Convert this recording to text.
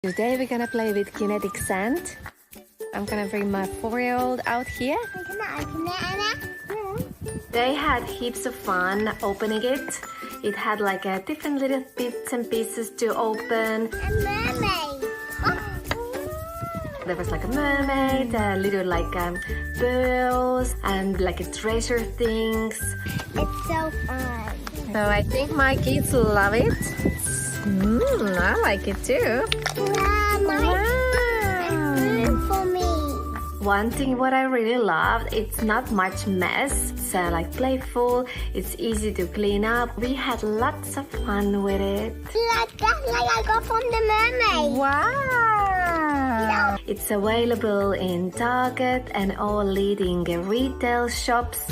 Today we're gonna play with kinetic sand. I'm gonna bring my 4-year-old out here. I'm gonna open it, Anna. They had heaps of fun opening it. It had like a different little bits and pieces to open. A mermaid. There was like a mermaid, a little like pearls and like a treasure things. It's so fun. So I think my kids love it. I like it too. Wow. For me. One thing what I really loved, it's not much mess. It's like playful, it's easy to clean up. We had lots of fun with it. Like I got from the mermaid. Wow! It's available in Target and all leading retail shops.